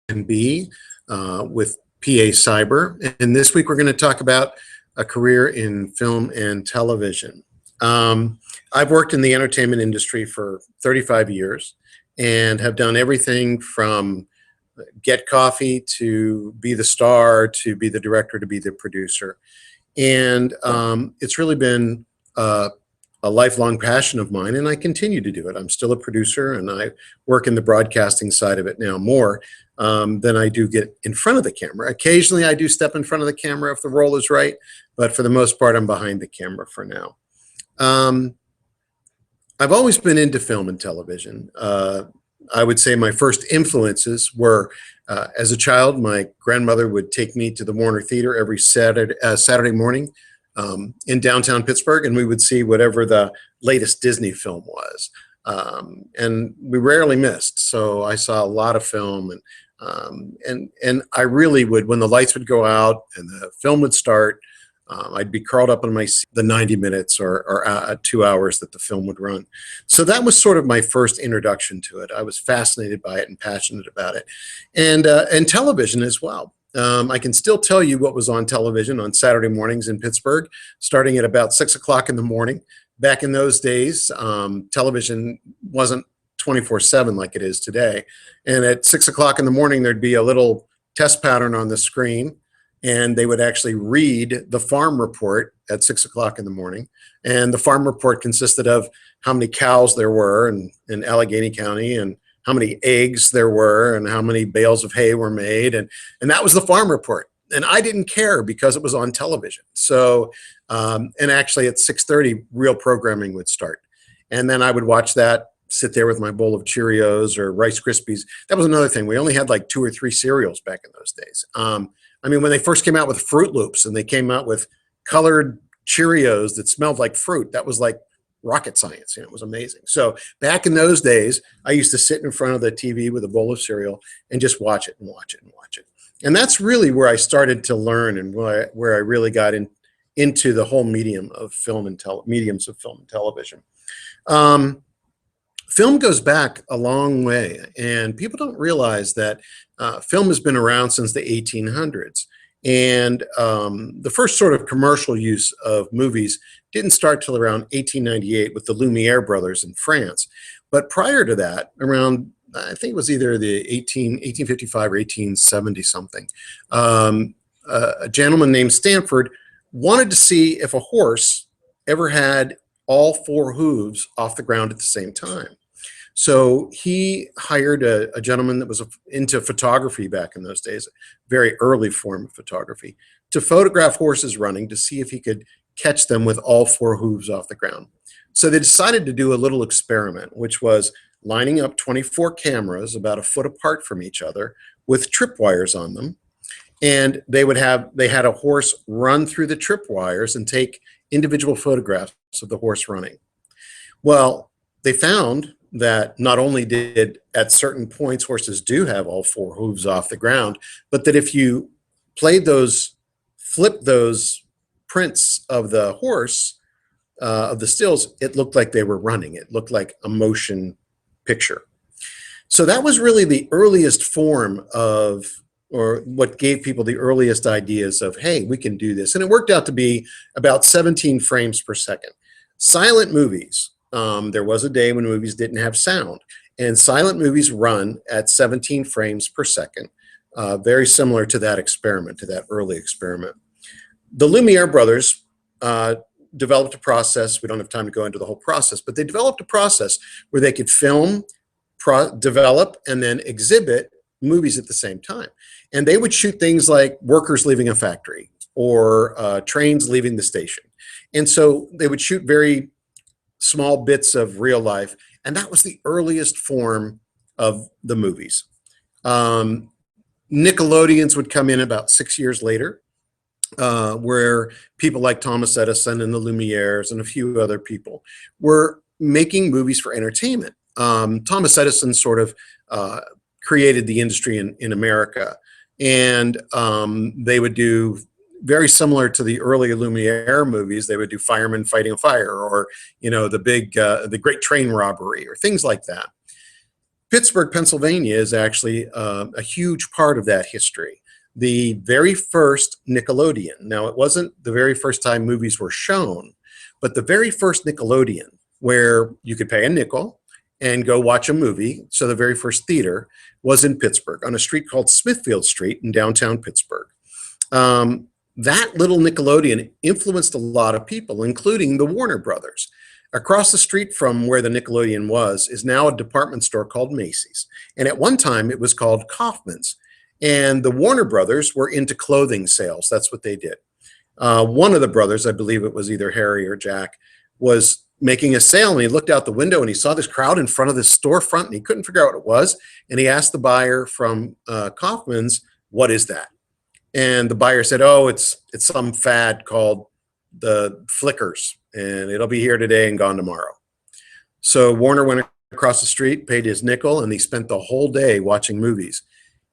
UcanB with PA Cyber. And this week we're going to talk about a career in film and television. I've worked in the entertainment industry for 35 years and have done everything from get coffee to be the star, to be the director, to be the producer. And it's really been a lifelong passion of mine, and I continue to do it. I'm still a producer, and I work in the broadcasting side of it now more than I do get in front of the camera. Occasionally, I do step in front of the camera if the role is right, but for the most part, I'm behind the camera for now. I've always been into film and television. I would say my first influences were, as a child, my grandmother would take me to the Warner Theater every Saturday morning in downtown Pittsburgh, and we would see whatever the latest Disney film was. And we rarely missed, so I saw a lot of film, and I really would, when the lights would go out and the film would start, I'd be curled up in my seat the 90 minutes or 2 hours that the film would run. So that was sort of my first introduction to it. I was fascinated by it and passionate about it, and television as well. I can still tell you what was on television on Saturday mornings in Pittsburgh, starting at about 6 o'clock in the morning. Back in those days, television wasn't 24/7 like it is today. And at 6 o'clock in the morning, there'd be a little test pattern on the screen, and they would actually read the farm report at 6 o'clock in the morning. And the farm report consisted of how many cows there were in Allegheny County, and how many eggs there were, and how many bales of hay were made. And that was the farm report. And I didn't care because it was on television. So, and actually at 6:30, real programming would start. And then I would watch that, sit there with my bowl of Cheerios or Rice Krispies. That was another thing. We only had like 2 or 3 cereals back in those days. I mean, when they first came out with Fruit Loops and they came out with colored Cheerios that smelled like fruit, that was like rocket science. It was amazing. So back in those days, I used to sit in front of the TV with a bowl of cereal and just watch it and watch it and watch it. And that's really where I started to learn, and where I really got into the whole medium of mediums of film and television. Film goes back a long way, and people don't realize that film has been around since the 1800s. And the first sort of commercial use of movies didn't start till around 1898 with the Lumiere brothers in France. But prior to that, around, I think it was either the 1855 or 1870 something, a gentleman named Stanford wanted to see if a horse ever had all 4 hooves off the ground at the same time. So he hired a gentleman that was into photography back in those days, a very early form of photography, to photograph horses running to see if he could catch them with all 4 hooves off the ground. So they decided to do a little experiment, which was lining up 24 cameras about a foot apart from each other with tripwires on them. And they had a horse run through the tripwires and take individual photographs of the horse running. Well, they found that not only did at certain points horses do have all 4 hooves off the ground, but that if you flipped those prints of the horse, of the stills, it looked like they were running. It looked like a motion picture. So that was really the earliest form of, or what gave people the earliest ideas of, hey, we can do this. And it worked out to be about 17 frames per second. Silent movies, there was a day when movies didn't have sound, and silent movies run at 17 frames per second, very similar to that experiment, to that early experiment. The Lumiere brothers developed a process. We don't have time to go into the whole process, but they developed a process where they could film, develop, and then exhibit movies at the same time. And they would shoot things like workers leaving a factory or trains leaving the station. And so they would shoot very small bits of real life, and that was the earliest form of the movies. Nickelodeons would come in about 6 years later, where people like Thomas Edison and the Lumieres and a few other people were making movies for entertainment. Thomas Edison sort of created the industry in America, and they would do very similar to the early Lumiere movies. They would do firemen fighting a fire, or the Great Train Robbery, or things like that. Pittsburgh, Pennsylvania is actually a huge part of that history. The very first Nickelodeon. Now, it wasn't the very first time movies were shown, but the very first Nickelodeon where you could pay a nickel and go watch a movie. So the very first theater was in Pittsburgh on a street called Smithfield Street in downtown Pittsburgh. That little Nickelodeon influenced a lot of people, including the Warner Brothers. Across the street from where the Nickelodeon was is now a department store called Macy's. And at one time it was called Kaufman's. And the Warner Brothers were into clothing sales. That's what they did. One of the brothers, I believe it was either Harry or Jack, was making a sale, and he looked out the window and he saw this crowd in front of this storefront and he couldn't figure out what it was. And he asked the buyer from Kaufman's, "What is that?" And the buyer said, "Oh, it's some fad called the Flickers, and it'll be here today and gone tomorrow." So Warner went across the street, paid his nickel, and he spent the whole day watching movies.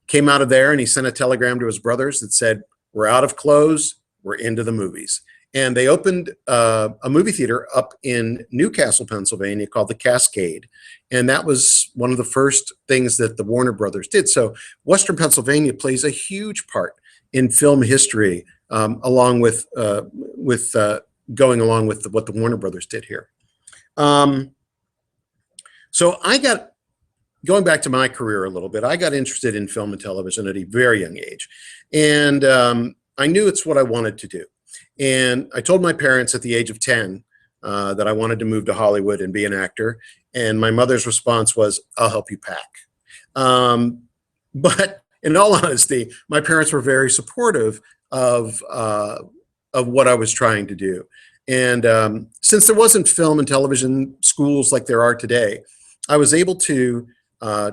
Came out of there and he sent a telegram to his brothers that said, "We're out of clothes, we're into the movies." And they opened a movie theater up in Newcastle, Pennsylvania called the Cascade. And that was one of the first things that the Warner Brothers did. So Western Pennsylvania plays a huge part in film history, along with going along with what the Warner Brothers did here. So going back to my career a little bit, I got interested in film and television at a very young age. And I knew it's what I wanted to do. And I told my parents at the age of 10 that I wanted to move to Hollywood and be an actor. And my mother's response was, "I'll help you pack." But in all honesty, my parents were very supportive of what I was trying to do. And since there wasn't film and television schools like there are today, I was able to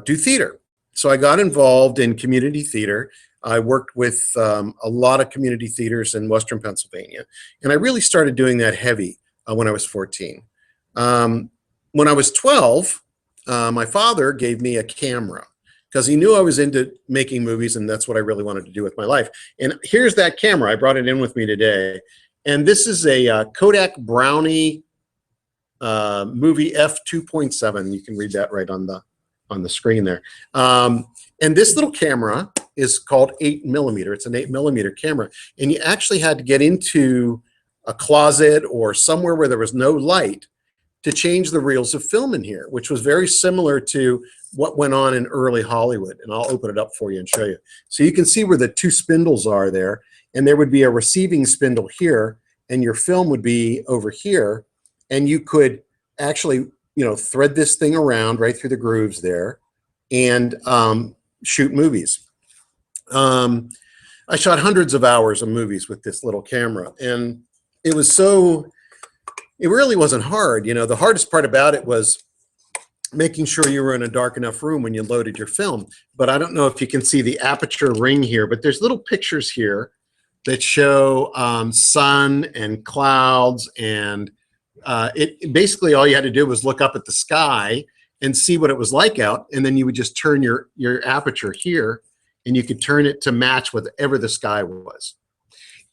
do theater. So I got involved in community theater. I worked with a lot of community theaters in Western Pennsylvania. And I really started doing that heavy when I was 14. When I was 12, my father gave me a camera because he knew I was into making movies, and that's what I really wanted to do with my life. And here's that camera. I brought it in with me today. And this is a Kodak Brownie movie f2.7. You can read that right on the screen there. And this little camera is called 8mm. It's an 8mm camera. And you actually had to get into a closet or somewhere where there was no light to change the reels of film in here, which was very similar to what went on in early Hollywood. And I'll open it up for you and show you. So you can see where the two spindles are there. And there would be a receiving spindle here, and your film would be over here. And you could actually, thread this thing around right through the grooves there and shoot movies. I shot hundreds of hours of movies with this little camera, and it really wasn't hard. The hardest part about it was making sure you were in a dark enough room when you loaded your film. But I don't know if you can see the aperture ring here, but there's little pictures here that show sun and clouds, and it basically all you had to do was look up at the sky and see what it was like out, and then you would just turn your aperture here, and you could turn it to match whatever the sky was.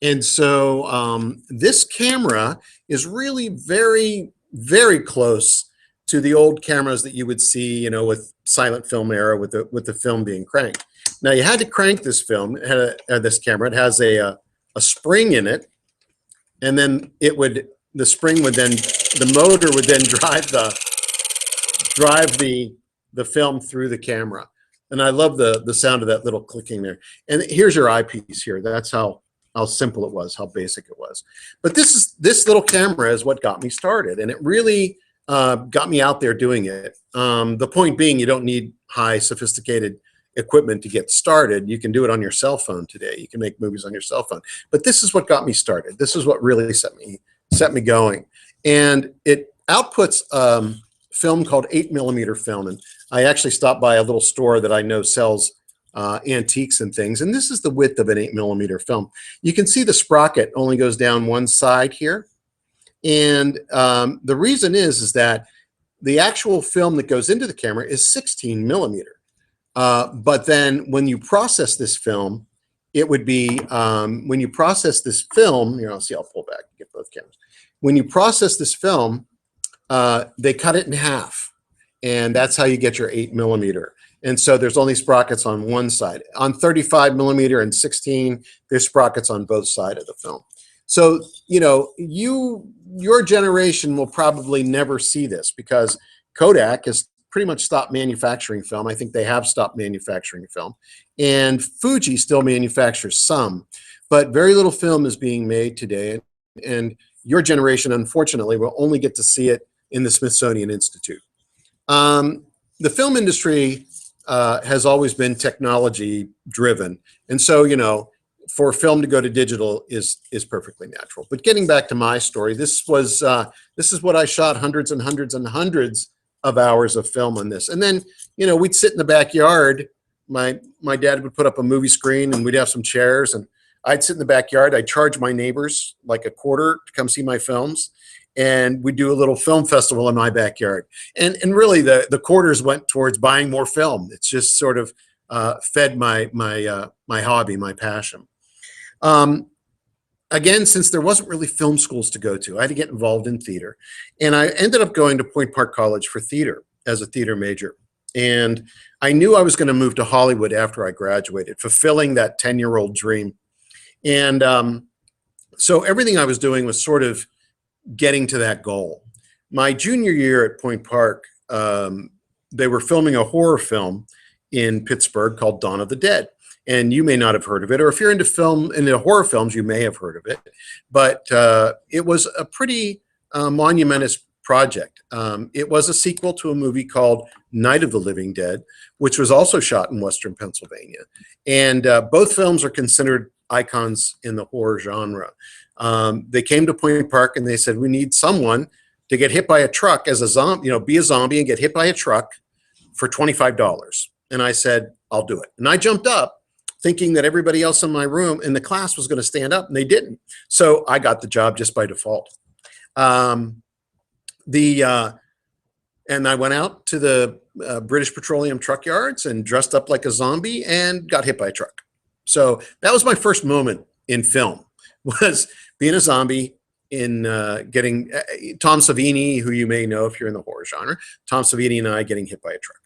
And so this camera is really very, very close to the old cameras that you would see, with silent film era, with the film being cranked. Now you had to crank this film, this camera. It has a spring in it, and then the spring would then, the motor would then drive the film through the camera. And I love the sound of that little clicking there. And here's your eyepiece here. That's how simple it was, how basic it was. But this little camera is what got me started, and it really got me out there doing it. The point being, you don't need high sophisticated equipment to get started. You can do it on your cell phone today. You can make movies on your cell phone. But this is what got me started. This is what really set me going. And it outputs film called 8mm film. And I actually stopped by a little store that I know sells antiques and things. And this is the width of an 8mm film. You can see the sprocket only goes down one side here. And the reason is that the actual film that goes into the camera is 16mm. But then when you process this film, it would be, when you process this film, I'll pull back to get both cameras. When you process this film, they cut it in half. and that's how you get your 8mm. And so there's only sprockets on one side. On 35mm and 16, there's sprockets on both sides of the film. So, you know, your generation will probably never see this because Kodak has pretty much stopped manufacturing film. I think they have stopped manufacturing film. And Fuji still manufactures some, but very little film is being made today. And your generation, unfortunately, will only get to see it in the Smithsonian Institute. The film industry has always been technology driven. And so, you know, for film to go to digital is perfectly natural. But getting back to my story, this is what I shot, hundreds and hundreds and hundreds of hours of film on this. And then, you know, we'd sit in the backyard. My dad would put up a movie screen and we'd have some chairs and I'd sit in the backyard. I'd charge my neighbors like a quarter to come see my films. And we'd do a little film festival in my backyard. And really the quarters went towards buying more film. It's just sort of fed my hobby, my passion. Again, since there wasn't really film schools to go to, I had to get involved in theater. And I ended up going to Point Park College for theater as a theater major. And I knew I was going to move to Hollywood after I graduated, fulfilling that 10-year-old dream. And so everything I was doing was sort of getting to that goal. My junior year at Point Park, they were filming a horror film in Pittsburgh called Dawn of the Dead. And you may not have heard of it, or if you're into horror films, you may have heard of it. But it was a pretty monumentous project. It was a sequel to a movie called Night of the Living Dead, which was also shot in Western Pennsylvania. And both films are considered icons in the horror genre. They came to Point Park and they said, we need someone to get hit by a truck as a zombie, you know, be a zombie and get hit by a truck for $25. And I said, I'll do it. And I jumped up thinking that everybody else in my room in the class was going to stand up, and they didn't. So I got the job just by default. And I went out to the British Petroleum truck yards and dressed up like a zombie and got hit by a truck. So that was my first moment in film, was being a zombie in getting Tom Savini, who you may know if you're in the horror genre, Tom Savini and I getting hit by a truck.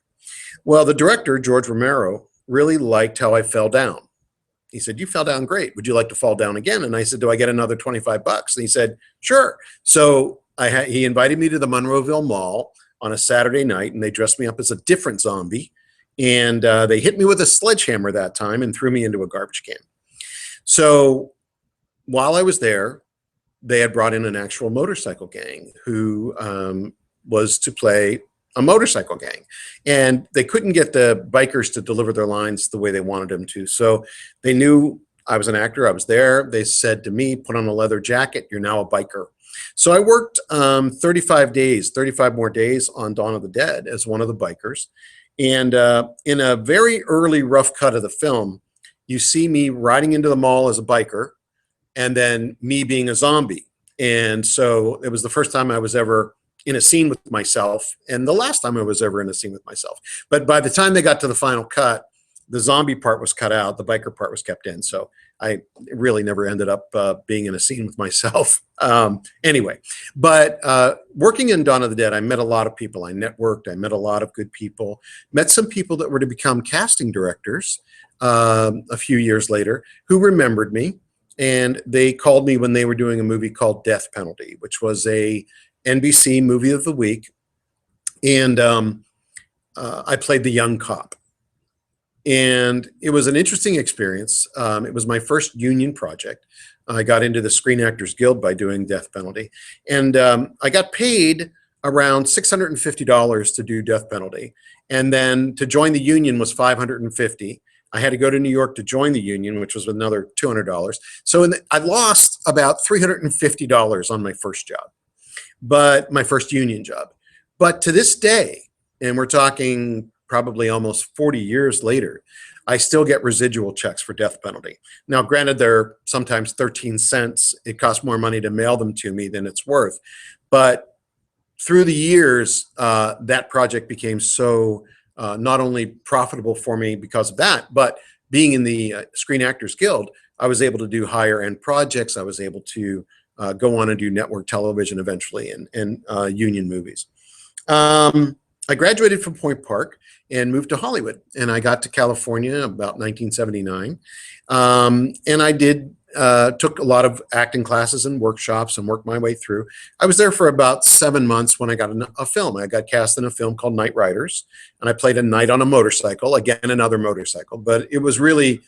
Well, the director, George Romero, really liked how I fell down. He said, you fell down great. Would you like to fall down again? And I said, do I get another 25 bucks? And he said, sure. So he invited me to the Monroeville Mall on a Saturday night, and they dressed me up as a different zombie. And they hit me with a sledgehammer that time and threw me into a garbage can. So while I was there, they had brought in an actual motorcycle gang who was to play a motorcycle gang. And they couldn't get the bikers to deliver their lines the way they wanted them to. So they knew I was an actor. I was there. They said to me, put on a leather jacket. You're now a biker. So I worked 35 more days on Dawn of the Dead as one of the bikers. And in a very early rough cut of the film, you see me riding into the mall as a biker and then me being a zombie. And so it was the first time I was ever in a scene with myself, and the last time I was ever in a scene with myself. But by the time they got to the final cut, the zombie part was cut out, the biker part was kept in. So I really never ended up being in a scene with myself. Anyway, but working in Dawn of the Dead, I met a lot of people. I networked, I met a lot of good people, met some people that were to become casting directors a few years later who remembered me. And they called me when they were doing a movie called Death Penalty, which was a NBC movie of the week. And I played the young cop. And it was an interesting experience. It was my first union project. I got into the Screen Actors Guild by doing Death Penalty. And I got paid around $650 to do Death Penalty. And then to join the union was $550. I had to go to New York to join the union, which was another $200. So I lost about $350 on my first job, but my first union job. But to this day, and we're talking probably almost 40 years later, I still get residual checks for Death Penalty. Now, granted, they're sometimes 13 cents. It costs more money to mail them to me than it's worth. But through the years, that project became so not only profitable for me because of that, but being in the Screen Actors Guild, I was able to do higher end projects. I was able to go on and do network television eventually and union movies. I graduated from Point Park and moved to Hollywood. And I got to California about 1979. And I took a lot of acting classes and workshops and worked my way through. I was there for about 7 months when I got a film. I got cast in a film called Night Riders, and I played a knight on a motorcycle, again, another motorcycle. But it was really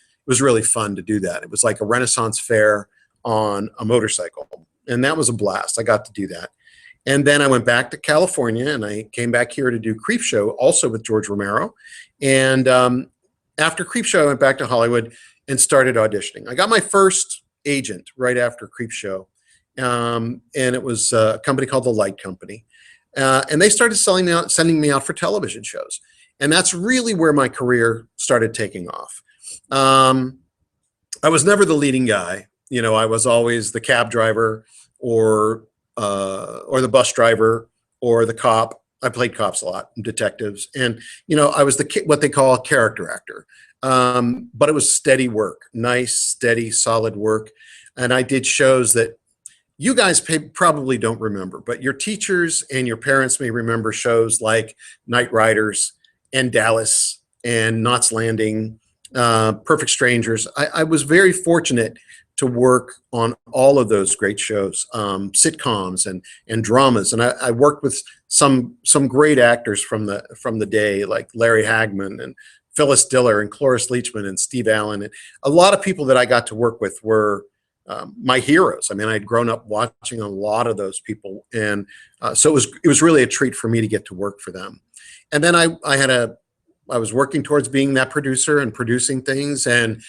fun to do that. It was like a Renaissance fair on a motorcycle. And that was a blast. I got to do that. And then I went back to California, and I came back here to do Creepshow, also with George Romero. And after Creepshow, I went back to Hollywood and started auditioning. I got my first agent right after Creepshow, and it was a company called The Light Company. And they started sending me out for television shows. And that's really where my career started taking off. I was never the leading guy. You know, I was always the cab driver or the bus driver or the cop. I played cops a lot, detectives. And, you know, I was what they call a character actor. But it was steady work, nice, steady, solid work. And I did shows that you guys probably don't remember, but your teachers and your parents may remember shows like Night Riders and Dallas and Knots Landing, Perfect Strangers. I was very fortunate to work on all of those great shows, sitcoms and dramas. And I worked with some great actors from the day, like Larry Hagman and Phyllis Diller and Cloris Leachman and Steve Allen. And a lot of people that I got to work with were my heroes. I mean, I'd grown up watching a lot of those people. And so it was really a treat for me to get to work for them. And then I was working towards being that producer and producing things. And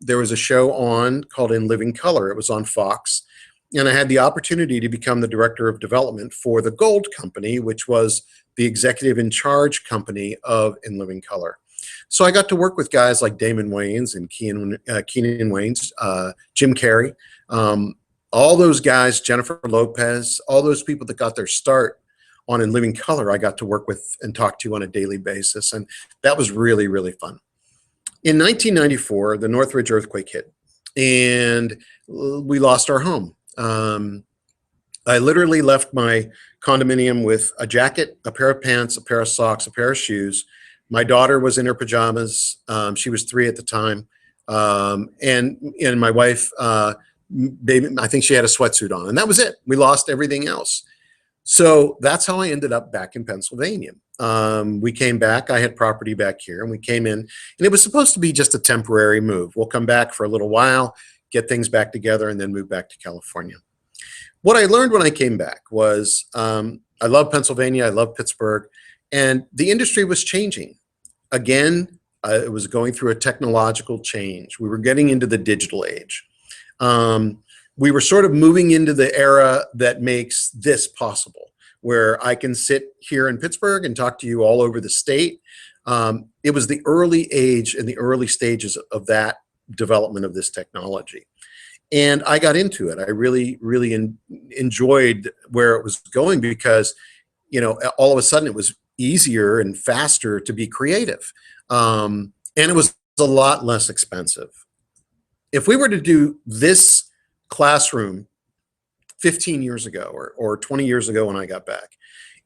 there was a show on called In Living Color. It was on Fox. And I had the opportunity to become the director of development for the Gold Company, which was the executive in charge company of In Living Color. So I got to work with guys like Damon Wayans and Keenan Wayans, Jim Carrey, all those guys, Jennifer Lopez, all those people that got their start on In Living Color, I got to work with and talk to on a daily basis. And that was really, really fun. In 1994, the Northridge earthquake hit, and we lost our home. I literally left my condominium with a jacket, a pair of pants, a pair of socks, a pair of shoes. My daughter was in her pajamas. She was 3 at the time. And my wife, baby, I think she had a sweatsuit on, and that was it. We lost everything else. So that's how I ended up back in Pennsylvania. We came back. I had property back here, and we came in, and it was supposed to be just a temporary move. We'll come back for a little while, get things back together, and then move back to California. What I learned when I came back was I love Pennsylvania. I love Pittsburgh, and the industry was changing. Again, it was going through a technological change. We were getting into the digital age. We were sort of moving into the era that makes this possible, where I can sit here in Pittsburgh and talk to you all over the state. It was the early age and the early stages of that development of this technology. And I got into it. I really, really enjoyed where it was going because, you know, all of a sudden it was easier and faster to be creative. And it was a lot less expensive. If we were to do this classroom 15 years ago or 20 years ago when I got back,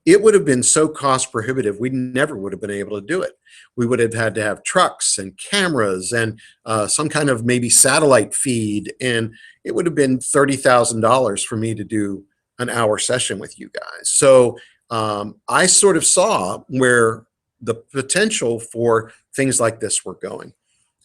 it would have been so cost prohibitive, we never would have been able to do it. We would have had to have trucks and cameras and some kind of maybe satellite feed. And it would have been $30,000 for me to do an hour session with you guys. So I sort of saw where the potential for things like this were going.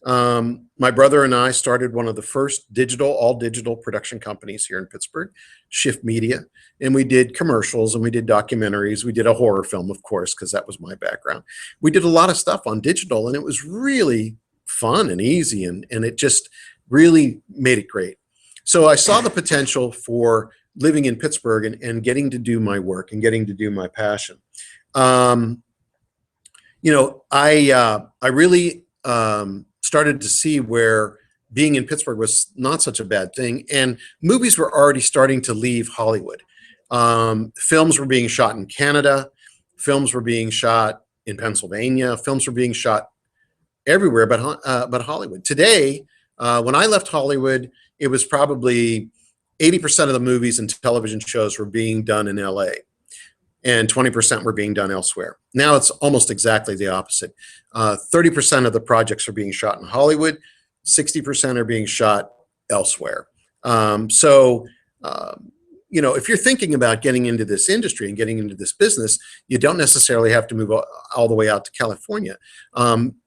My brother and I started one of the first all digital production companies here in Pittsburgh, Shift Media, and we did commercials and we did documentaries. We did a horror film, of course, because that was my background. We did a lot of stuff on digital, and it was really fun and easy, and it just really made it great. So I saw the potential for living in Pittsburgh and getting to do my work and getting to do my passion. You know, I really started to see where being in Pittsburgh was not such a bad thing. And movies were already starting to leave Hollywood. Films were being shot in Canada. Films were being shot in Pennsylvania. Films were being shot everywhere but Hollywood. Today, when I left Hollywood, it was probably 80% of the movies and television shows were being done in LA. and 20% were being done elsewhere. Now it's almost exactly the opposite. 30% of the projects are being shot in Hollywood, 60% are being shot elsewhere. So, you know, if you're thinking about getting into this industry and getting into this business, you don't necessarily have to move all the way out to California.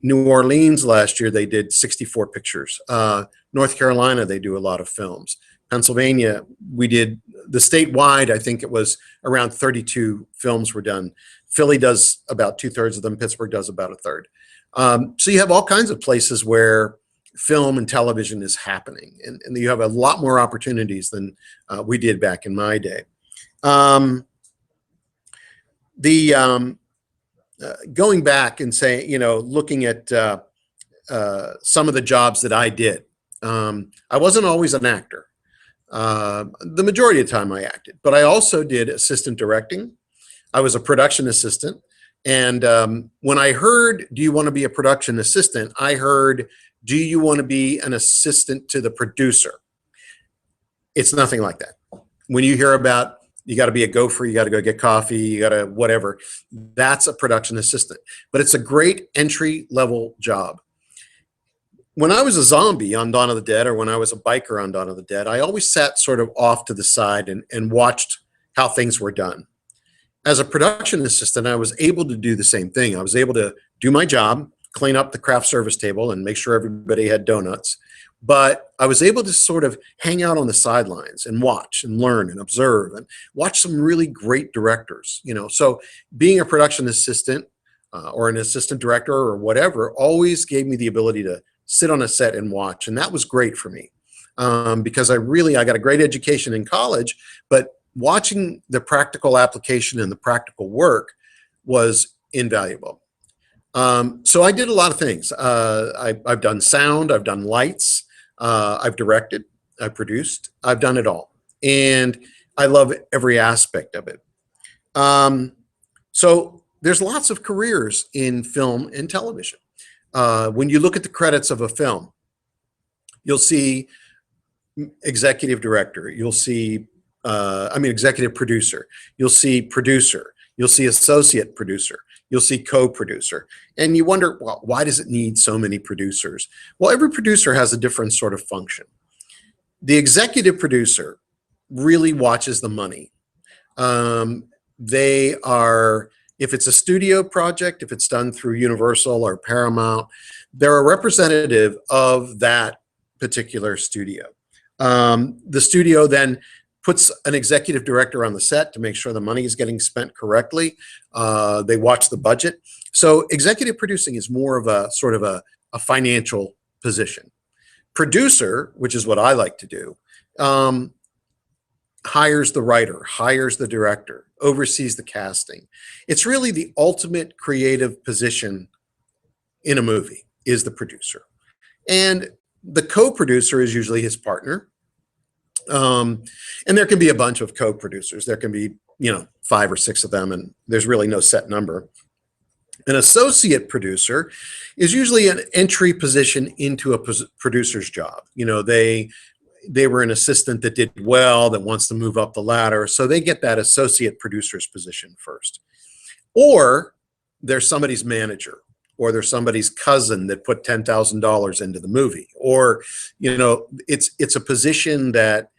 New Orleans last year, they did 64 pictures. North Carolina, they do a lot of films. Pennsylvania, we did the statewide, I think it was around 32 films were done. Philly does about 2/3 of them. Pittsburgh does about 1/3. So you have all kinds of places where film and television is happening, and you have a lot more opportunities than we did back in my day. Going back and saying, you know, looking at some of the jobs that I did, I wasn't always an actor. The majority of the time I acted, but I also did assistant directing. I was a production assistant. And when I heard, do you want to be a production assistant? I heard, do you want to be an assistant to the producer? It's nothing like that. When you hear about, you got to be a gopher, you got to go get coffee, you got to whatever, that's a production assistant. But it's a great entry level job. When I was a zombie on Dawn of the Dead, or when I was a biker on Dawn of the Dead, I always sat sort of off to the side and watched how things were done. As a production assistant, I was able to do the same thing. I was able to do my job, clean up the craft service table and make sure everybody had donuts. But I was able to sort of hang out on the sidelines and watch and learn and observe and watch some really great directors, you know. So being a production assistant or an assistant director or whatever always gave me the ability to sit on a set and watch. And that was great for me because I got a great education in college, but watching the practical application and the practical work was invaluable. So I did a lot of things. I've done sound, I've done lights, I've directed, I've produced, I've done it all. And I love every aspect of it. So there's lots of careers in film and television. When you look at the credits of a film, you'll see executive director, you'll see, executive producer, you'll see producer, you'll see associate producer, you'll see co-producer. And you wonder, well, why does it need so many producers? Well, every producer has a different sort of function. The executive producer really watches the money. They are, if it's a studio project, if it's done through Universal or Paramount, they're a representative of that particular studio. The studio then puts an executive director on the set to make sure the money is getting spent correctly. They watch the budget. So executive producing is more of a sort of a financial position. Producer, which is what I like to do, hires the writer, hires the director, oversees the casting. It's really the ultimate creative position in a movie is the producer. And the co-producer is usually his partner. And there can be a bunch of co-producers. There can be, 5 or 6 of them, and there's really no set number. An associate producer is usually an entry position into a producer's job. They were an assistant that did well, that wants to move up the ladder. So they get that associate producer's position first. Or they're somebody's manager, or they're somebody's cousin that put $10,000 into the movie. Or, it's a position that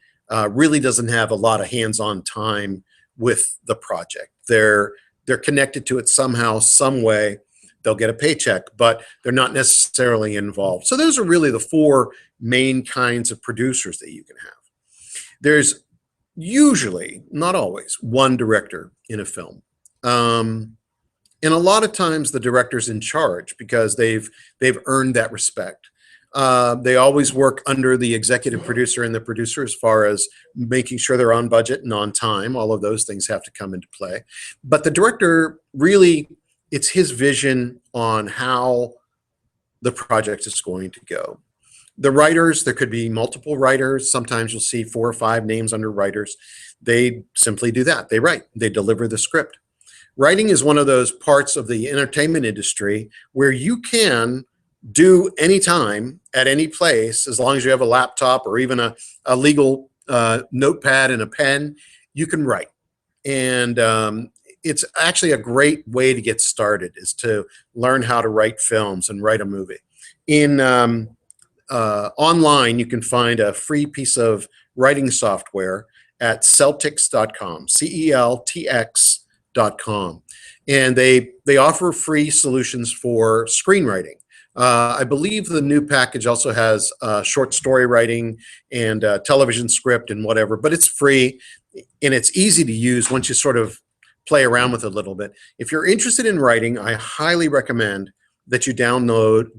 really doesn't have a lot of hands-on time with the project. They're connected to it somehow, some way. They'll get a paycheck, but they're not necessarily involved. So those are really the 4 main kinds of producers that you can have. There's usually, not always, one director in a film. And a lot of times the director's in charge because they've earned that respect. They always work under the executive producer and the producer as far as making sure they're on budget and on time. All of those things have to come into play. But the director really, it's his vision on how the project is going to go. The writers, there could be multiple writers. Sometimes you'll see 4 or 5 names under writers. They simply do that. They write, they deliver the script. Writing is one of those parts of the entertainment industry where you can do anytime at any place, as long as you have a laptop or even a legal notepad and a pen, you can write. And it's actually a great way to get started, is to learn how to write films and write a movie. In online, you can find a free piece of writing software at Celtx.com, CELTX.com. And they offer free solutions for screenwriting. I believe the new package also has short story writing and television script and whatever, but it's free and it's easy to use once you sort of play around with it a little bit. If you're interested in writing, I highly recommend that you download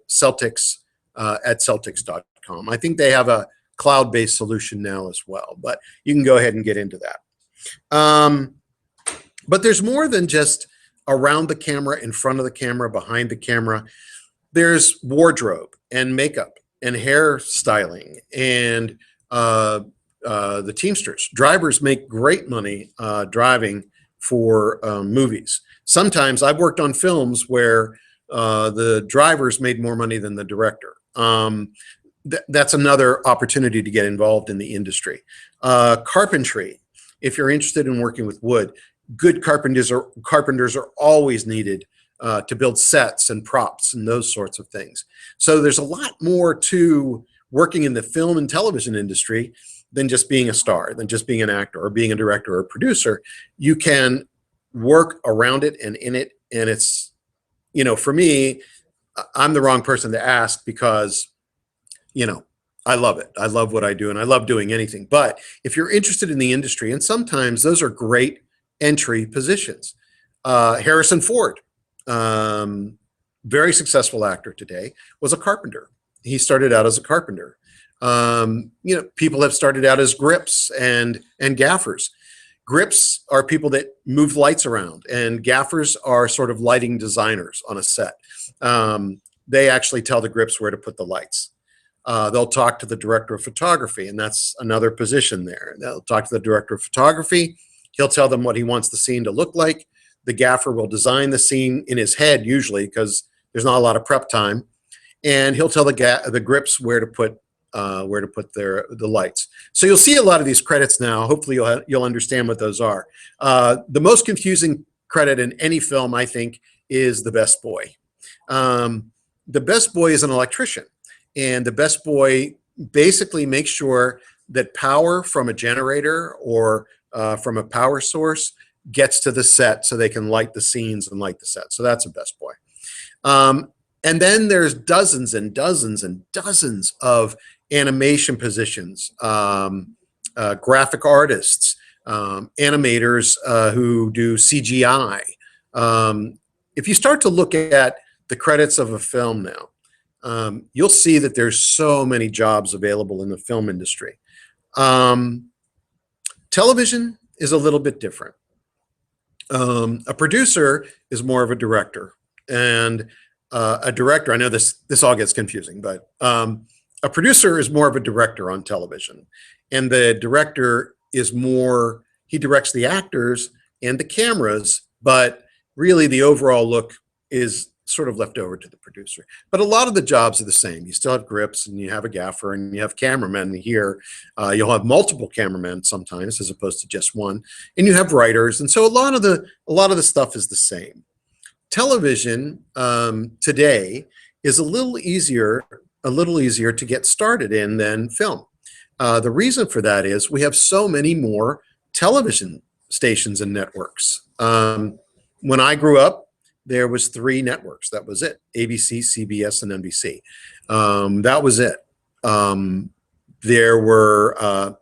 Celtx at Celtx.com. I think they have a cloud-based solution now as well, but you can go ahead and get into that. But there's more than just around the camera, in front of the camera, behind the camera. There's wardrobe and makeup and hair styling and the Teamsters. Drivers make great money driving for movies. Sometimes I've worked on films where the drivers made more money than the director. That's another opportunity to get involved in the industry. Carpentry. If you're interested in working with wood, good carpenters are always needed to build sets and props and those sorts of things. So there's a lot more to working in the film and television industry than just being a star, than just being an actor or being a director or a producer. You can work around it and in it. And it's, you know, for me, I'm the wrong person to ask because, you know, I love it. I love what I do and I love doing anything. But if you're interested in the industry, and sometimes those are great entry positions. Harrison Ford, very successful actor today, was a carpenter. He started out as a carpenter. You know, people have started out as grips and gaffers. Grips are people that move lights around, and gaffers are sort of lighting designers on a set. They actually tell the grips where to put the lights. They'll talk to the director of photography, and that's another position there. They'll talk to the director of photography. He'll tell them what he wants the scene to look like. The gaffer will design the scene in his head, usually, because there's not a lot of prep time. And he'll tell the grips where to put the lights. So you'll see a lot of these credits now. Hopefully you'll understand what those are. The most confusing credit in any film, I think, is the best boy. The best boy is an electrician, and the best boy basically makes sure that power from a generator or from a power source gets to the set so they can light the scenes and light the set. So that's a best boy. And then there's dozens and dozens and dozens of animation positions, graphic artists, animators who do CGI. If you start to look at the credits of a film now, you'll see that there's so many jobs available in the film industry. Television is a little bit different. A producer is more of a director, and a director, I know this all gets confusing, but a producer is more of a director on television, and the director is more, he directs the actors and the cameras, but really the overall look is sort of left over to the producer. But a lot of the jobs are the same. You still have grips, and you have a gaffer, and you have cameramen here. You'll have multiple cameramen sometimes as opposed to just one, and you have writers, and so a lot of the stuff is the same. Television today is a little easier to get started in than film. The reason for that is we have so many more television stations and networks. When I grew up, there was 3 networks. That was it: ABC, CBS, and NBC. That was it. There were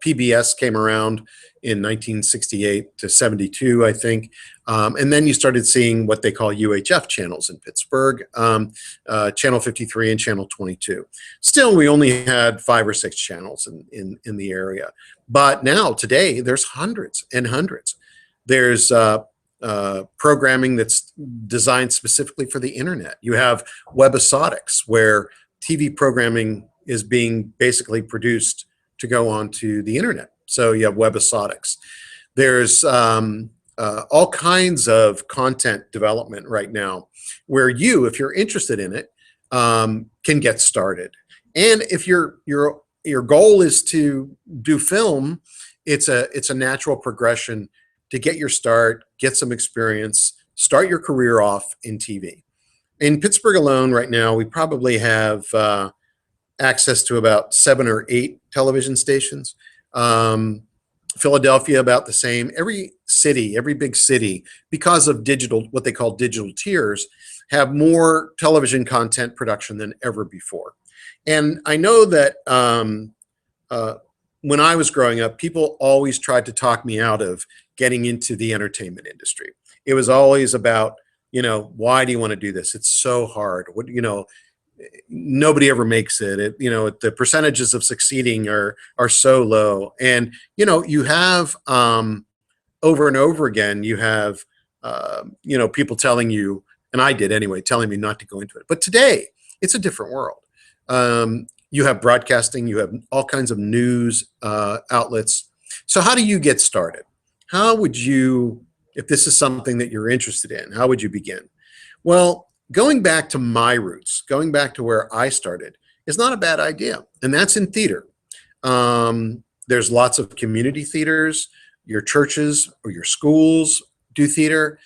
PBS came around in 1968 to 72, I think. And then you started seeing what they call UHF channels in Pittsburgh, Channel 53 and Channel 22. Still, we only had 5 or 6 channels in the area. But now, today, there's hundreds and hundreds. There's programming that's designed specifically for the internet. You have webisodics, where TV programming is being basically produced to go onto the internet. So you have webisodics. There's all kinds of content development right now where you, if you're interested in it, can get started. And if your goal is to do film, it's a natural progression to get your start, get some experience, start your career off in TV. In Pittsburgh alone right now, we probably have access to about 7 or 8 television stations. Philadelphia, about the same. Every city, every big city, because of digital, what they call digital tiers, have more television content production than ever before. And I know that when I was growing up, people always tried to talk me out of getting into the entertainment industry. It was always about, why do you want to do this? It's so hard. What, nobody ever makes it. The percentages of succeeding are so low. And, you have over and over again, you have, people telling you, and I did anyway, telling me not to go into it. But today, it's a different world. You have broadcasting, you have all kinds of news outlets. So how do you get started? How would you, if this is something that you're interested in, how would you begin? Well, going back to my roots, going back to where I started, is not a bad idea, and that's in theater. There's lots of community theaters. Your churches or your schools do theater.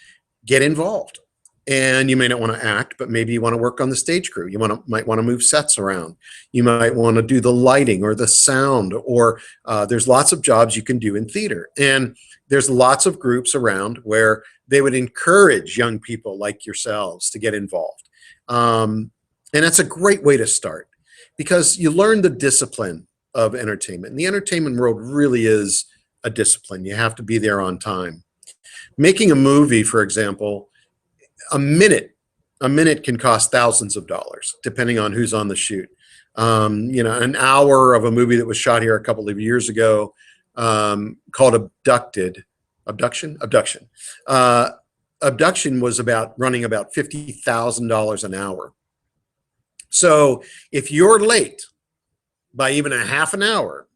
Get involved. And you may not want to act, but maybe you want to work on the stage crew. You might want to move sets around. You might want to do the lighting or the sound, or there's lots of jobs you can do in theater. And there's lots of groups around where they would encourage young people like yourselves to get involved. And that's a great way to start, because you learn the discipline of entertainment. And the entertainment world really is a discipline. You have to be there on time. Making a movie, for example, a minute can cost thousands of dollars, depending on who's on the shoot. An hour of a movie that was shot here a couple of years ago, called Abduction was running about $50,000 an hour. So if you're late by even a half an hour,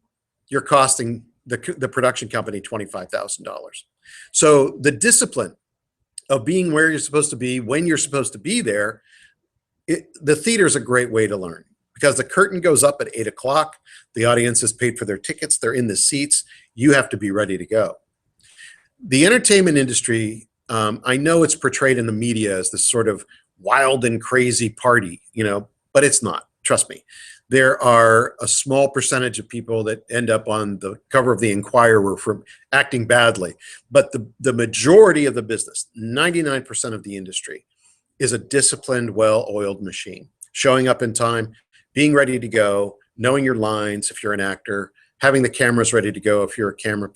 you're costing the production company $25,000. So the discipline of being where you're supposed to be, when you're supposed to be there, the theater is a great way to learn, because the curtain goes up at 8 o'clock. The audience has paid for their tickets. They're in the seats. You have to be ready to go. The entertainment industry, I know it's portrayed in the media as this sort of wild and crazy party, but it's not. Trust me. There are a small percentage of people that end up on the cover of the Inquirer for acting badly. But the majority of the business, 99% of the industry, is a disciplined, well-oiled machine. Showing up in time, being ready to go, knowing your lines if you're an actor, having the cameras ready to go if you're a camera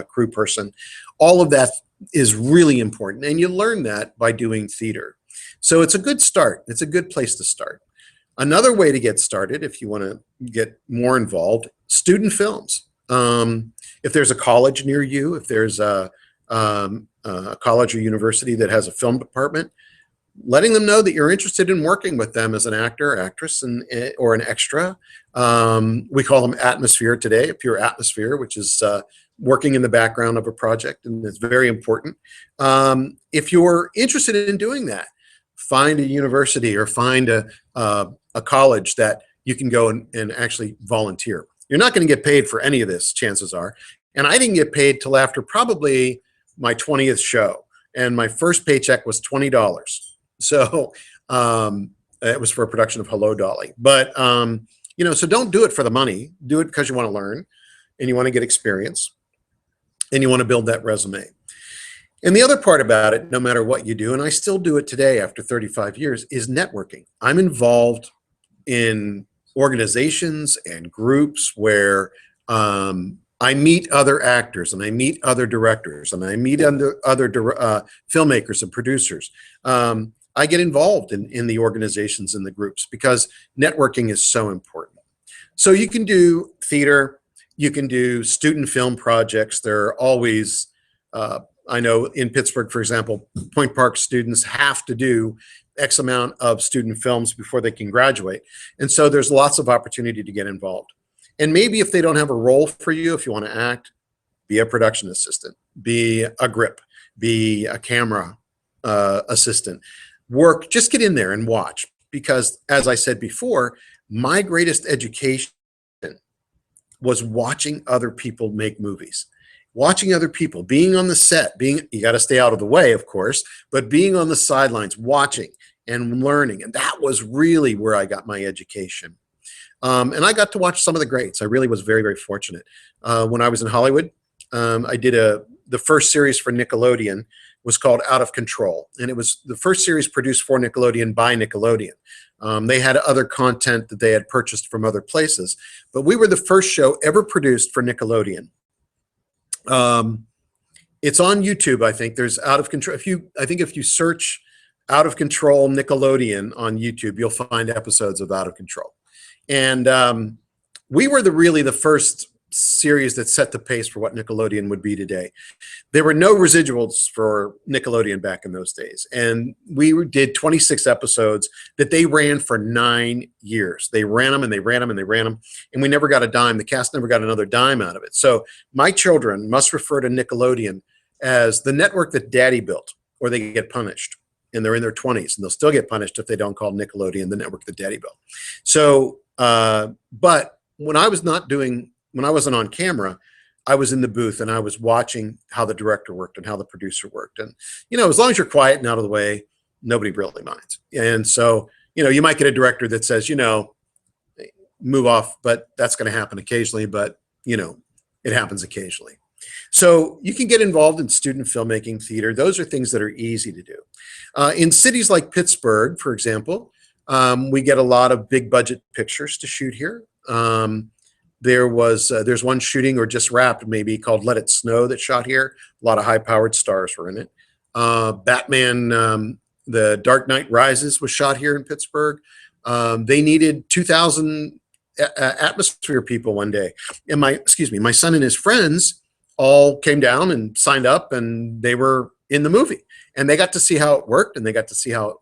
crew person. All of that is really important. And you learn that by doing theater. So it's a good start. It's a good place to start. Another way to get started, if you want to get more involved, student films. If there's a college near you, if there's a college or university that has a film department, letting them know that you're interested in working with them as an actor, actress, or an extra. We call them atmosphere today, a pure atmosphere, which is working in the background of a project, and it's very important. If you're interested in doing that, find a university or find a college that you can go and actually volunteer. You're not going to get paid for any of this, chances are. And I didn't get paid till after probably my 20th show. And my first paycheck was $20. So it was for a production of Hello, Dolly. But, so don't do it for the money. Do it because you want to learn and you want to get experience and you want to build that resume. And the other part about it, no matter what you do, and I still do it today after 35 years, is networking. I'm involved in organizations and groups where I meet other actors and I meet other directors and I meet other filmmakers and producers. I get involved in the organizations and the groups because networking is so important. So you can do theater, you can do student film projects. There are always, I know in Pittsburgh, for example, Point Park students have to do X amount of student films before they can graduate. And so there's lots of opportunity to get involved. And maybe if they don't have a role for you, if you want to act, be a production assistant, be a grip, be a camera assistant, work, just get in there and watch. Because as I said before, my greatest education was watching other people make movies. watching other people, being on the set, you got to stay out of the way, of course, but being on the sidelines, watching and learning. And that was really where I got my education. And I got to watch some of the greats. I really was very, very fortunate. When I was in Hollywood, I did the first series for Nickelodeon was called Out of Control. And it was the first series produced for Nickelodeon by Nickelodeon. They had other content that they had purchased from other places, but we were the first show ever produced for Nickelodeon. It's on YouTube. I think there's Out of Control. If you search Out of Control Nickelodeon on YouTube, you'll find episodes of Out of Control. And we were really the first series that set the pace for what Nickelodeon would be today. There were no residuals for Nickelodeon back in those days. And we did 26 episodes that they ran for 9 years. They ran them and they ran them and they ran them. And we never got a dime. The cast never got another dime out of it. So my children must refer to Nickelodeon as the network that Daddy built, or they get punished. And they're in their 20s and they'll still get punished if they don't call Nickelodeon the network that Daddy built. So, but when I wasn't on camera, I was in the booth and I was watching how the director worked and how the producer worked. And, as long as you're quiet and out of the way, nobody really minds. And so, you might get a director that says, move off, but that's going to happen occasionally, but, it happens occasionally. So you can get involved in student filmmaking, theater. Those are things that are easy to do. In cities like Pittsburgh, for example, we get a lot of big budget pictures to shoot here. There's one shooting or just wrapped maybe called Let It Snow that shot here. A lot of high-powered stars were in it. Batman, The Dark Knight Rises was shot here in Pittsburgh. They needed 2,000 atmosphere people one day. And my son and his friends all came down and signed up, and they were in the movie. And they got to see how it worked, and they got to see how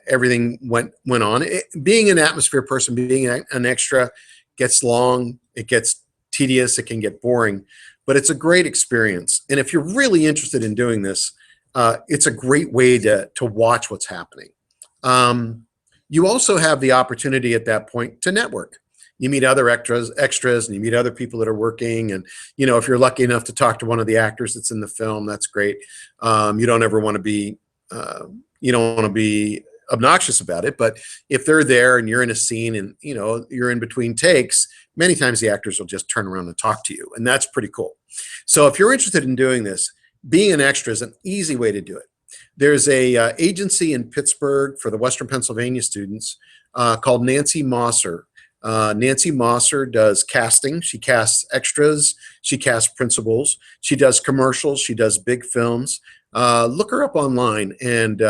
everything went on. Being an atmosphere person, being an extra, gets long, it gets tedious, it can get boring, but it's a great experience. And if you're really interested in doing this, it's a great way to watch what's happening. You also have the opportunity at that point to network. You meet other extras, and you meet other people that are working. And, if you're lucky enough to talk to one of the actors that's in the film, that's great. You don't ever want to be, obnoxious about it, but if they're there and you're in a scene and you're in between takes, many times the actors will just turn around and talk to you, and that's pretty cool. So if you're interested in doing this, being an extra is an easy way to do it. There's a agency in Pittsburgh for the Western Pennsylvania students called Nancy Mosser. Nancy Mosser does casting. She casts extras. She casts principals. She does commercials. She does big films. Look her up online and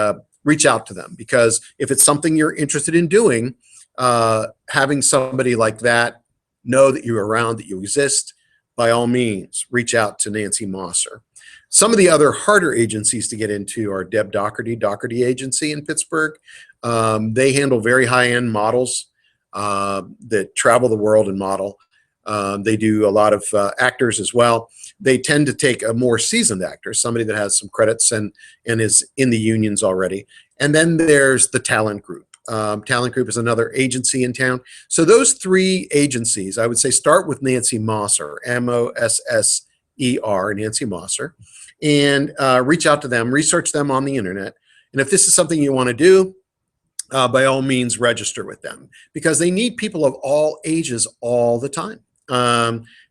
reach out to them, because if it's something you're interested in doing, having somebody like that know that you're around, that you exist, by all means, reach out to Nancy Mosser. Some of the other harder agencies to get into are Deb Doherty Agency in Pittsburgh. They handle very high-end models that travel the world and model. They do a lot of actors as well. They tend to take a more seasoned actor, somebody that has some credits and is in the unions already. And then there's the Talent Group. Talent Group is another agency in town. So those three agencies, I would say, start with Nancy Mosser, M-O-S-S-E-R, Nancy Mosser, and reach out to them, research them on the internet. And if this is something you want to do, by all means, register with them, because they need people of all ages all the time.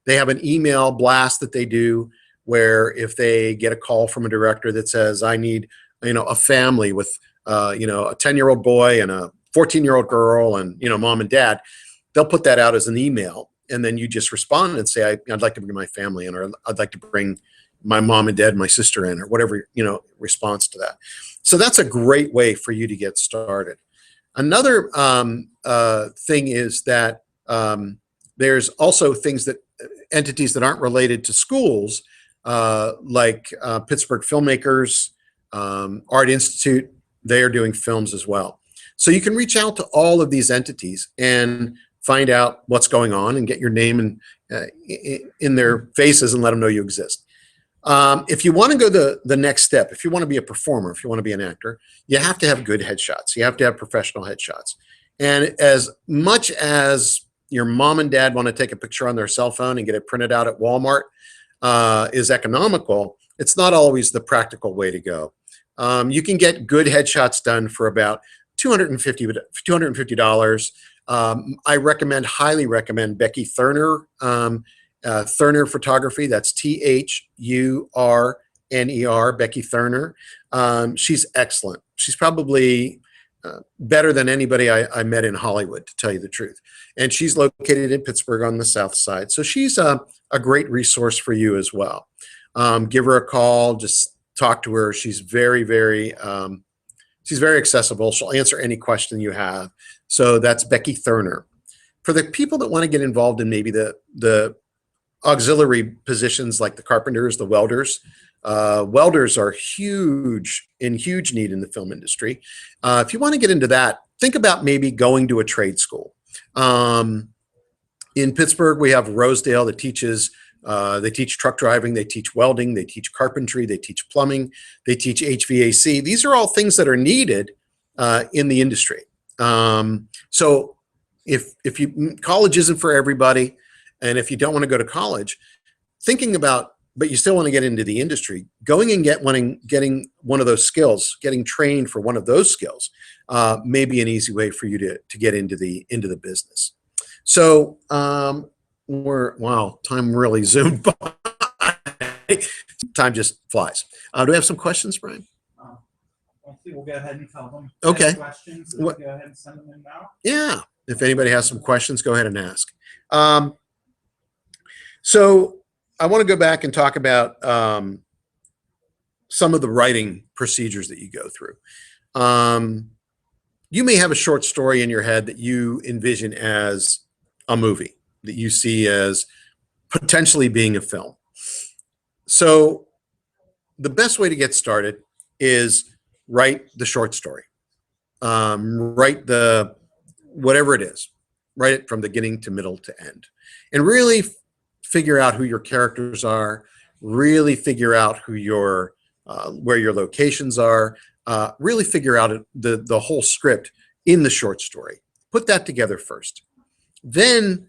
They have an email blast that they do where if they get a call from a director that says, I need, a family with, a 10-year-old boy and a 14-year-old girl and, mom and dad, they'll put that out as an email. And then you just respond and say, I'd like to bring my family in, or I'd like to bring my mom and dad, my sister in, or whatever, response to that. So that's a great way for you to get started. Another thing is that there's also entities that aren't related to schools, like Pittsburgh Filmmakers, Art Institute. They are doing films as well. So you can reach out to all of these entities and find out what's going on and get your name in their faces and let them know you exist. If you want to go the next step, if you want to be a performer, if you want to be an actor, you have to have good headshots. You have to have professional headshots. And as much as your mom and dad want to take a picture on their cell phone and get it printed out at Walmart, is economical, it's not always the practical way to go. You can get good headshots done for about $250. I highly recommend Becky Thurner, Thurner Photography. That's Thurner, Becky Thurner. She's excellent. She's probably better than anybody I met in Hollywood, to tell you the truth. And she's located in Pittsburgh on the south side. So she's a great resource for you as well. Give her a call, just talk to her. She's very accessible. She'll answer any question you have. So that's Becky Thurner. For the people that want to get involved in maybe the auxiliary positions like the carpenters, the welders, welders are in huge need in the film industry. If you want to get into that, think about maybe going to a trade school. In Pittsburgh, we have Rosedale that teaches, they teach truck driving, they teach welding, they teach carpentry, they teach plumbing, they teach HVAC. These are all things that are needed in the industry. So if college isn't for everybody, and if you don't want to go to college, thinking about, but you still want to get into the industry, going and getting one of those skills, getting trained for one of those skills, may be an easy way for you to get into the business. So wow, time really zoomed by. Time just flies. Do we have some questions, Brian? We'll go ahead and tell them. Okay. Questions, go ahead and send them in now. Yeah. If anybody has some questions, go ahead and ask. So I want to go back and talk about some of the writing procedures that you go through. You may have a short story in your head that you envision as a movie, that you see as potentially being a film. So the best way to get started is write the short story. Write whatever it is. Write it from beginning to middle to end. And really figure out who your characters are, really figure out who where your locations are, really figure out the whole script in the short story. Put that together first. Then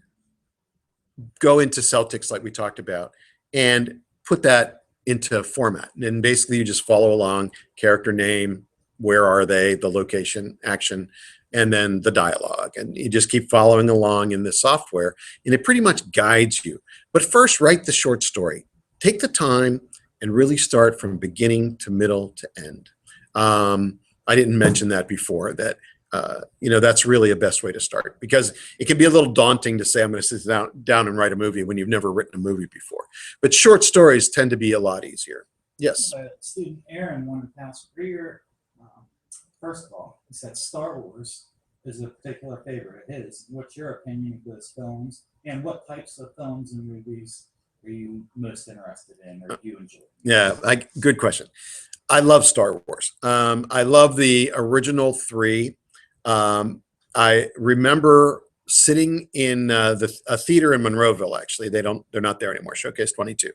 go into Celtics like we talked about and put that into format. And basically you just follow along, character name, where are they, the location, action, and then the dialogue. And you just keep following along in the software, and it pretty much guides you. But first, write the short story. Take the time and really start from beginning to middle to end. I didn't mention that before, that that's really a best way to start, because it can be a little daunting to say, I'm going to sit down and write a movie when you've never written a movie before. But short stories tend to be a lot easier. Yes? Student Aaron wanted to ask Greer, first of all, he said Star Wars is a particular favorite of his. What's your opinion of those films, and what types of films and movies are you most interested in or do you enjoy? Yeah, good question. I love Star Wars. I love the original 3. I remember sitting in a theater in Monroeville. Actually, they're not there anymore. Showcase 22,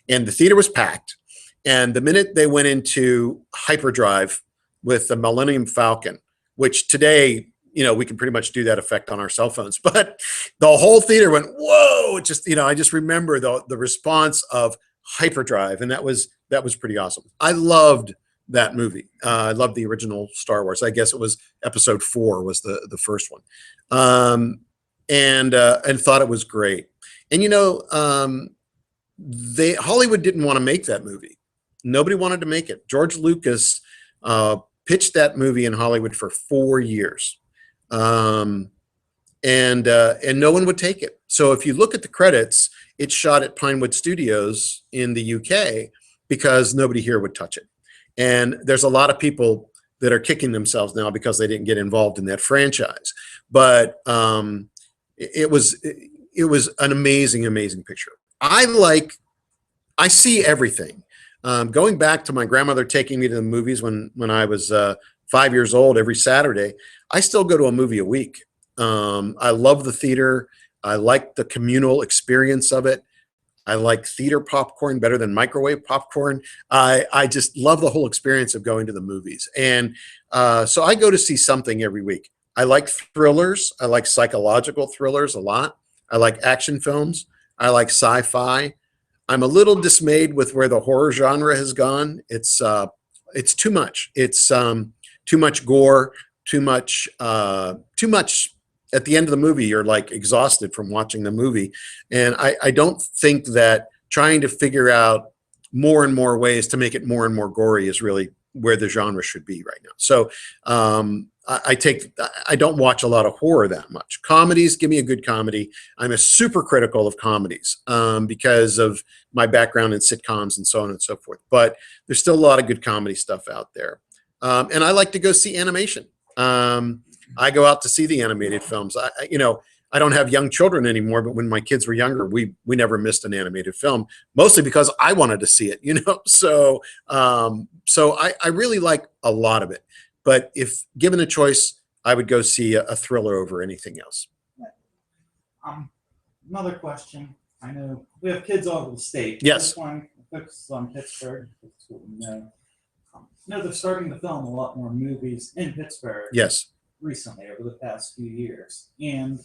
and the theater was packed. And the minute they went into hyperdrive with the Millennium Falcon, which today, we can pretty much do that effect on our cell phones, but the whole theater went, whoa! It just, I just remember the response of hyperdrive, and that was pretty awesome. I loved that movie. I loved the original Star Wars. I guess it was episode 4 was the first one. And thought it was great. And Hollywood didn't want to make that movie. Nobody wanted to make it. George Lucas pitched that movie in Hollywood for 4 years. And no one would take it. So if you look at the credits, it's shot at Pinewood Studios in the UK because nobody here would touch it. And there's a lot of people that are kicking themselves now because they didn't get involved in that franchise. But it was an amazing, amazing picture. I see everything. Going back to my grandmother taking me to the movies when I was 5 years old every Saturday, I still go to a movie a week. I love the theater. I like the communal experience of it. I like theater popcorn better than microwave popcorn. I just love the whole experience of going to the movies. And so I go to see something every week. I like thrillers. I like psychological thrillers a lot. I like action films. I like sci-fi. I'm a little dismayed with where the horror genre has gone. It's too much. It's too much gore, too much. At the end of the movie, you're like exhausted from watching the movie, and I don't think that trying to figure out more and more ways to make it more and more gory is really where the genre should be right now. So I don't watch a lot of horror that much. Comedies, give me a good comedy. I'm a super critical of comedies because of my background in sitcoms and so on and so forth. But there's still a lot of good comedy stuff out there. And I like to go see animation. I go out to see the animated films. I don't have young children anymore, but when my kids were younger, we never missed an animated film, mostly because I wanted to see it, So I really like a lot of it. But if given a choice, I would go see a thriller over anything else. Another question. I know we have kids all over the state. Yes. This one focuses on Pittsburgh. That's what we know. They're starting to film a lot more movies in Pittsburgh. Yes. Recently, over the past few years, and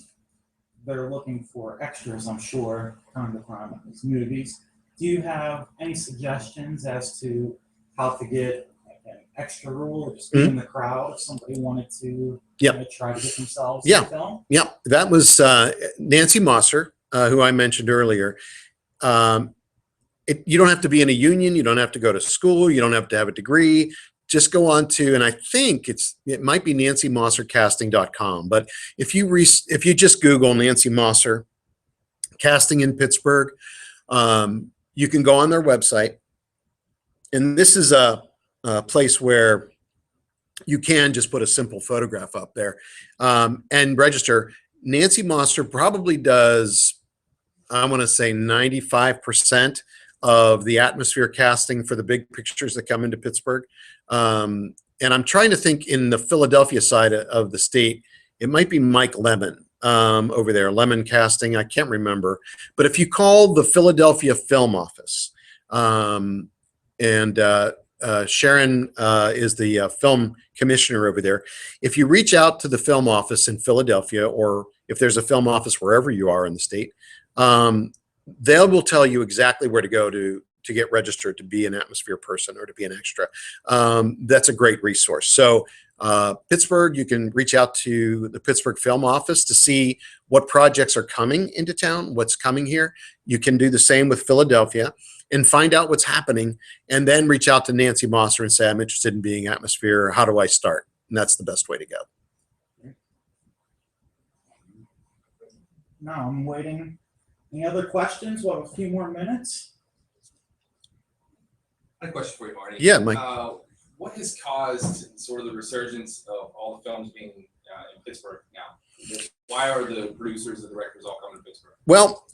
they're looking for extras, I'm sure, time to time in these movies. Do you have any suggestions as to how to get like an extra role or just in the crowd if somebody wanted to try to get themselves in film? Yeah, that was Nancy Mosser, who I mentioned earlier. You don't have to be in a union. You don't have to go to school. You don't have to have a degree. Just go on to, and I think it might be nancymossercasting.com. But if you just Google Nancy Mosser casting in Pittsburgh, you can go on their website, and this is a place where you can just put a simple photograph up there and register. Nancy Mosser probably does, I want to say 95% of the atmosphere casting for the big pictures that come into Pittsburgh. And I'm trying to think in the Philadelphia side of the state, it might be Mike Lemon over there, Lemon Casting. I can't remember. But if you call the Philadelphia Film Office, and Sharon is the film commissioner over there. If you reach out to the film office in Philadelphia, or if there's a film office wherever you are in the state, they will tell you exactly where to go to get registered to be an atmosphere person or to be an extra. That's a great resource. So Pittsburgh, you can reach out to the Pittsburgh Film Office to see what projects are coming into town, what's coming here. You can do the same with Philadelphia and find out what's happening, and then reach out to Nancy Mosser and say, I'm interested in being atmosphere. How do I start? And that's the best way to go. Now I'm waiting. Any other questions? We'll have a few more minutes. I have a question for you, Marty. Yeah, Mike. What has caused sort of the resurgence of all the films being in Pittsburgh now? Why are the producers and directors all coming to Pittsburgh? Well,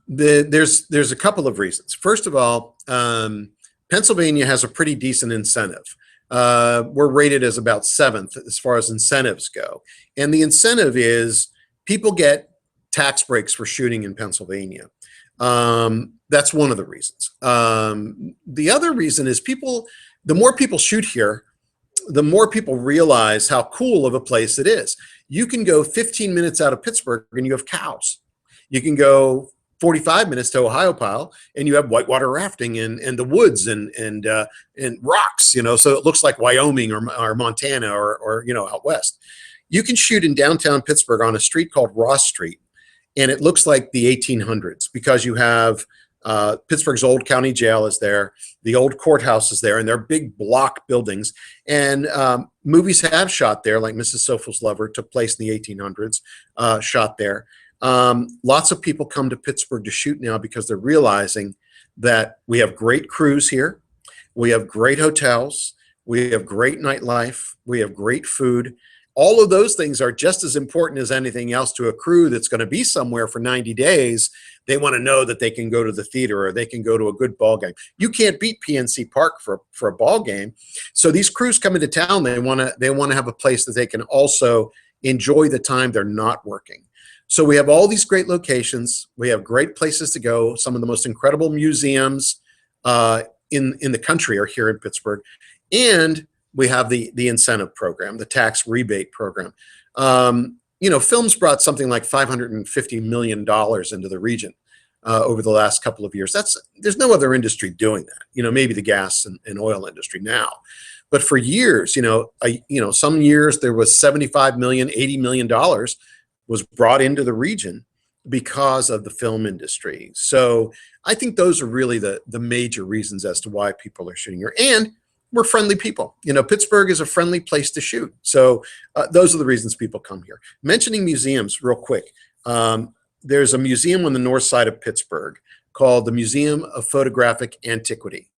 there's a couple of reasons. First of all, Pennsylvania has a pretty decent incentive. We're rated as about 7th as far as incentives go. And the incentive is people get tax breaks for shooting in Pennsylvania. That's one of the reasons. The other reason is the more people shoot here, the more people realize how cool of a place it is. You can go 15 minutes out of Pittsburgh and you have cows. You can go 45 minutes to Ohiopyle and you have whitewater rafting and the woods and rocks, so it looks like Wyoming or Montana or out west. You can shoot in downtown Pittsburgh on a street called Ross Street, and it looks like the 1800s because you have Pittsburgh's old county jail is there, the old courthouse is there, and they're big block buildings. And movies have shot there, like Mrs. Sophie's Lover took place in the 1800s, shot there. Lots of people come to Pittsburgh to shoot now because they're realizing that we have great crews here, we have great hotels, we have great nightlife, we have great food. All of those things are just as important as anything else to a crew that's going to be somewhere for 90 days. They want to know that they can go to the theater or they can go to a good ball game. You can't beat PNC Park for a ball game. So these crews come into town, they want to have a place that they can also enjoy the time they're not working. So we have all these great locations. We have great places to go. Some of the most incredible museums in the country are here in Pittsburgh. And we have the incentive program, the tax rebate program. Films brought something like $550 million into the region. over the last couple of years. There's no other industry doing that. Maybe the gas and oil industry now. But for years, some years there was $75 million, $80 million was brought into the region because of the film industry. So I think those are really the major reasons as to why people are shooting here. And we're friendly people. Pittsburgh is a friendly place to shoot. So those are the reasons people come here. Mentioning museums real quick. There's a museum on the north side of Pittsburgh called the Museum of Photographic Antiquity.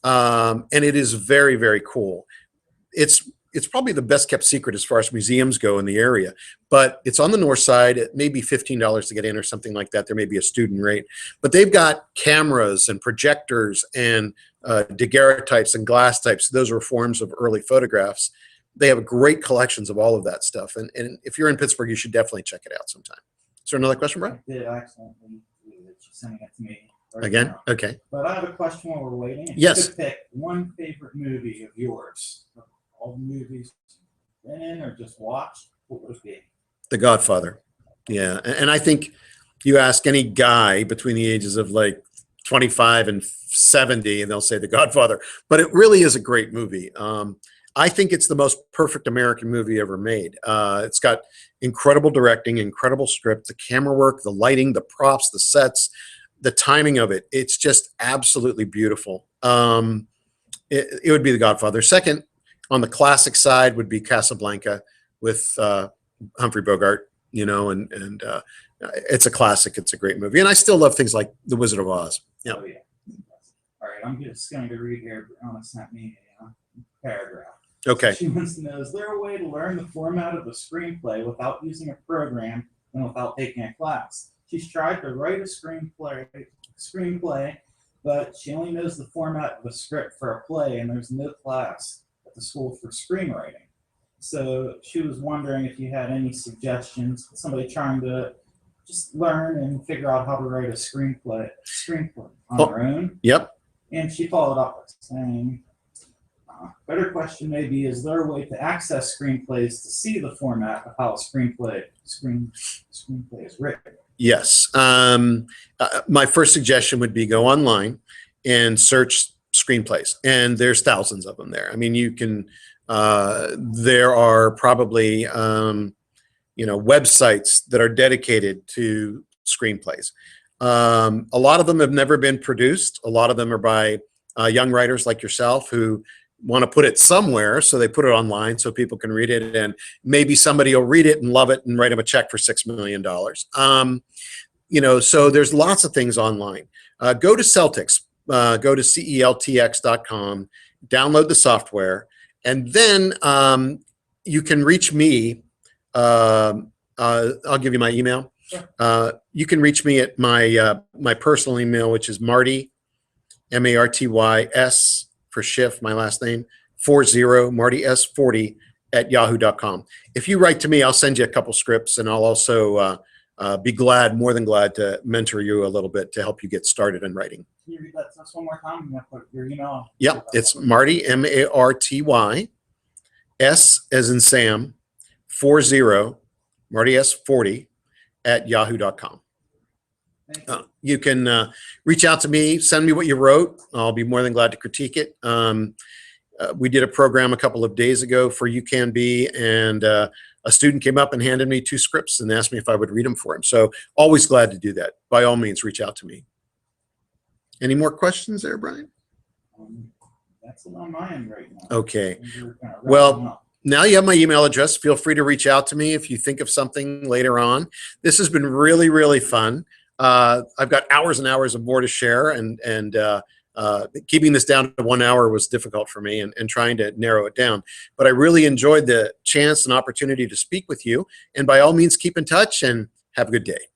And it is very, very cool. It's probably the best kept secret as far as museums go in the area, but it's on the north side. It may be $15 to get in or something like that. There may be a student rate, but they've got cameras and projectors and daguerreotypes and glass types. Those are forms of early photographs. They have great collections of all of that stuff. And if you're in Pittsburgh, you should definitely check it out sometime. Is there another question, Brian? I did accidentally do it. You're sending it to me. Right Again? now. Okay. But I have a question while we're waiting. If Yes. you could pick one favorite movie of yours, of all the movies you've been in or just watched, what would it be? The Godfather. Yeah. And I think you ask any guy between the ages of like 25 and 70 and they'll say The Godfather, but it really is a great movie. I think it's the most perfect American movie ever made. It's got incredible directing, incredible script, the camera work, the lighting, the props, the sets, the timing of it. It's just absolutely beautiful. It would be The Godfather. Second, on the classic side would be Casablanca with Humphrey Bogart, and it's a classic. It's a great movie. And I still love things like The Wizard of Oz. Yeah. Oh, yeah. All right, I'm just going to read here. Brianna sent me a paragraph. Okay. She wants to know, is there a way to learn the format of a screenplay without using a program and without taking a class? She's tried to write a screenplay, but she only knows the format of a script for a play, and there's no class at the school for screenwriting. So she was wondering if you had any suggestions, somebody trying to just learn and figure out how to write a screenplay on their own. Yep. And she followed up with saying, better question maybe, is there a way to access screenplays to see the format of how a screenplay is written? Yes. My first suggestion would be go online and search screenplays. And there's thousands of them there. I mean, you can, there are probably, websites that are dedicated to screenplays. A lot of them have never been produced. A lot of them are by young writers like yourself who want to put it somewhere, so they put it online so people can read it, and maybe somebody will read it and love it and write them a check for $6 million. So there's lots of things online. Go to Celtics, go to celtx.com, download the software, and then you can reach me. I'll give you my email. Sure. You can reach me at my personal email, which is Marty, MARTYS for Schiff, my last name, 40, Marty S40 at yahoo.com. If you write to me, I'll send you a couple scripts, and I'll also be more than glad to mentor you a little bit to help you get started in writing. Can you read that just one more time? I'm going to put your email. Yep, it's Marty, MARTY, S as in Sam, 40, Marty S40 at yahoo.com. You can reach out to me, send me what you wrote. I'll be more than glad to critique it. We did a program a couple of days ago for UcanB, and a student came up and handed me 2 scripts and asked me if I would read them for him. So always glad to do that. By all means, reach out to me. Any more questions there, Brian? That's it on my end right now. Okay. Well, now you have my email address. Feel free to reach out to me if you think of something later on. This has been really, really fun. I've got hours and hours of more to share, and keeping this down to 1 hour was difficult for me, and trying to narrow it down. But I really enjoyed the chance and opportunity to speak with you. And by all means, keep in touch and have a good day.